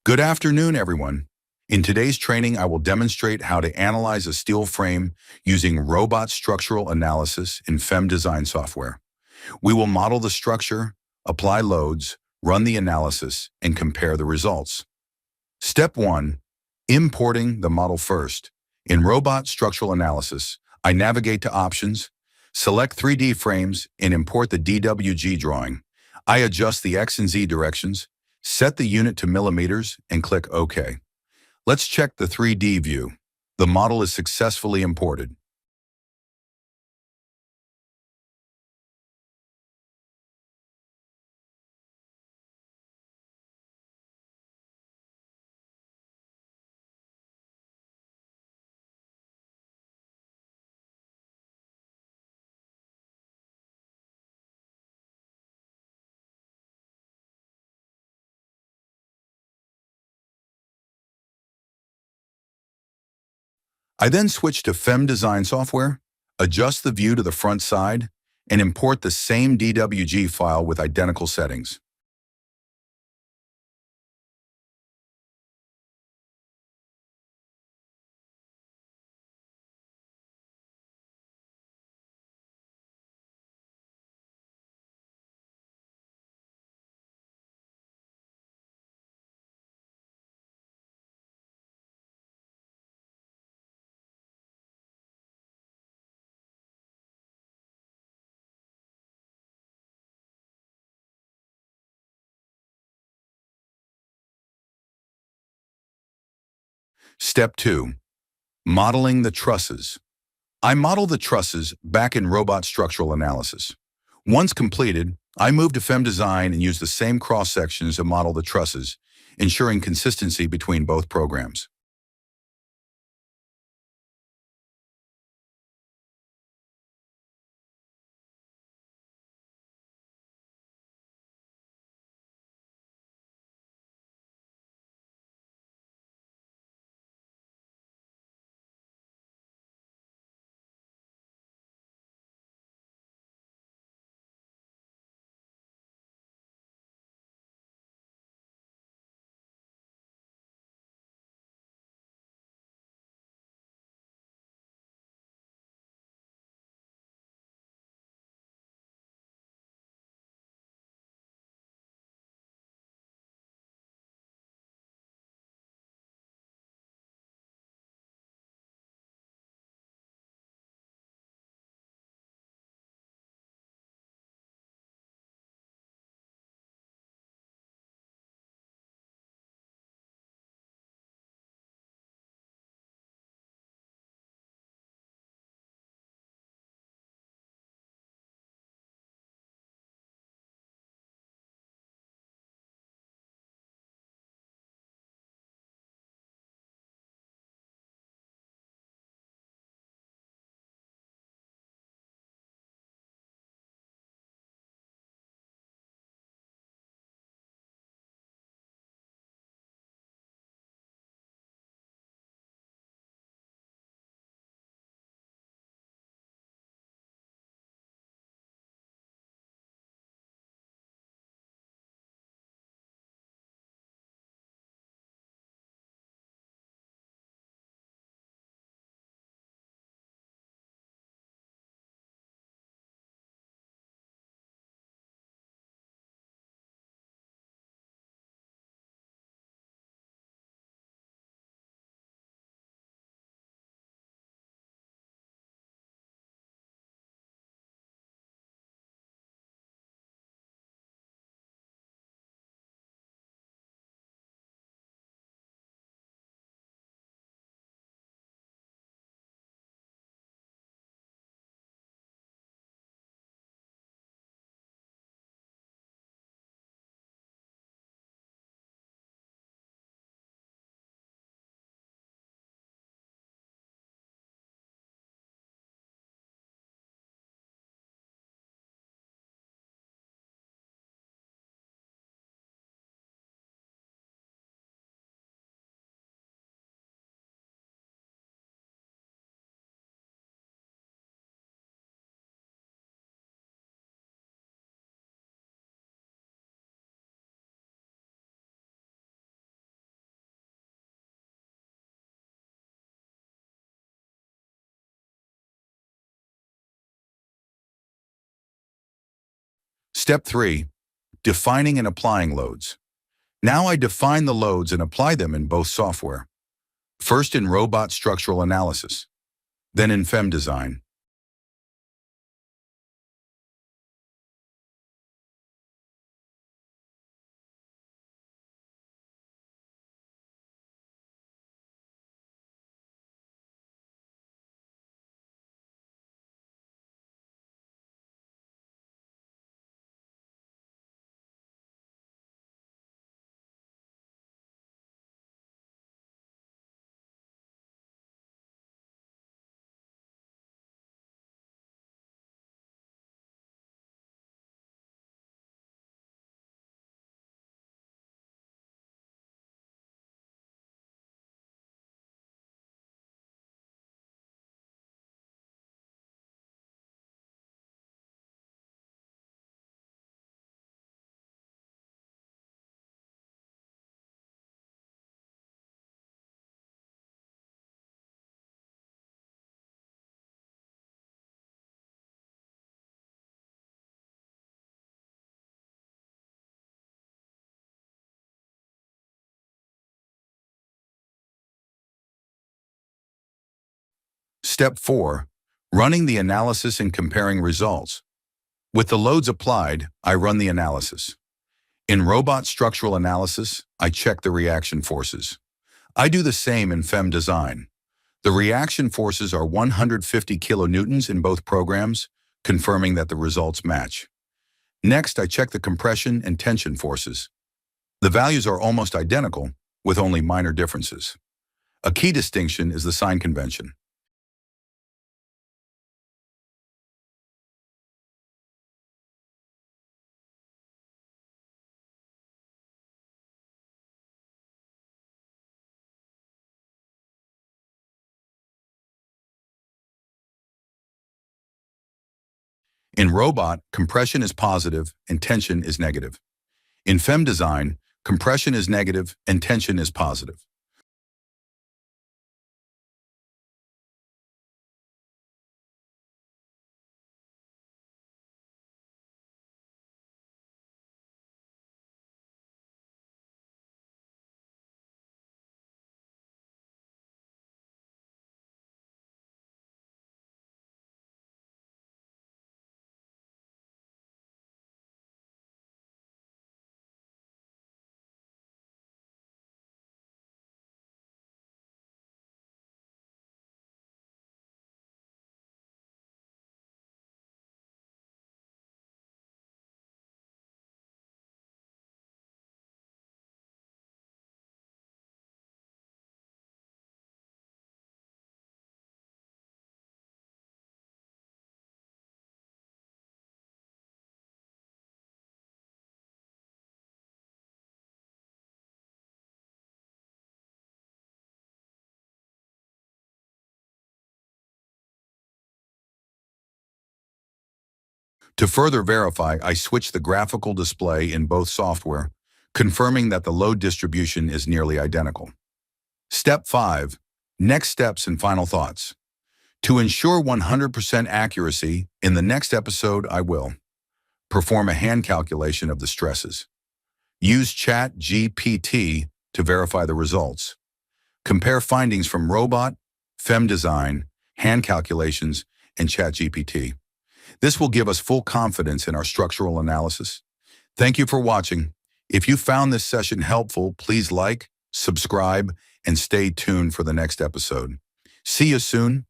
Good afternoon, everyone. In today's training, I will demonstrate how to analyze a steel frame using robot structural analysis in FEM design software. We will model the structure, apply loads, run the analysis, and compare the results. Step 1. Importing the model first. In robot structural analysis, I navigate to Options, select 3D frames, and import the DWG drawing. I adjust the X and Z directions, set the unit to millimeters, and click OK. Let's check the 3D view. The model is successfully imported. I then switch to FEM design software, adjust the view to the front side, and import the same DWG file with identical settings. Step 2. Modeling the trusses. I model the trusses back in robot structural analysis. Once completed, I move to FEM design and use the same cross-sections to model the trusses, ensuring consistency between both programs. Step 3. Defining and applying loads. Now I define the loads and apply them in both software. First in robot structural analysis, then in FEM design. Step 4. Running the analysis and comparing results. With the loads applied, I run the analysis. In robot structural analysis, I check the reaction forces. I do the same in FEM design. The reaction forces are 150 kilonewtons in both programs, confirming that the results match. Next, I check the compression and tension forces. The values are almost identical, with only minor differences. A key distinction is the sign convention. In robot, compression is positive and tension is negative. In FEM design, compression is negative and tension is positive. To further verify, I switch the graphical display in both software, confirming that the load distribution is nearly identical. Step 5. Next steps and final thoughts. To ensure 100% accuracy, in the next episode I will perform a hand calculation of the stresses. Use ChatGPT to verify the results. Compare findings from robot, FEM design, hand calculations, and ChatGPT. This will give us full confidence in our structural analysis. Thank you for watching. If you found this session helpful, please like, subscribe, and stay tuned for the next episode. See you soon.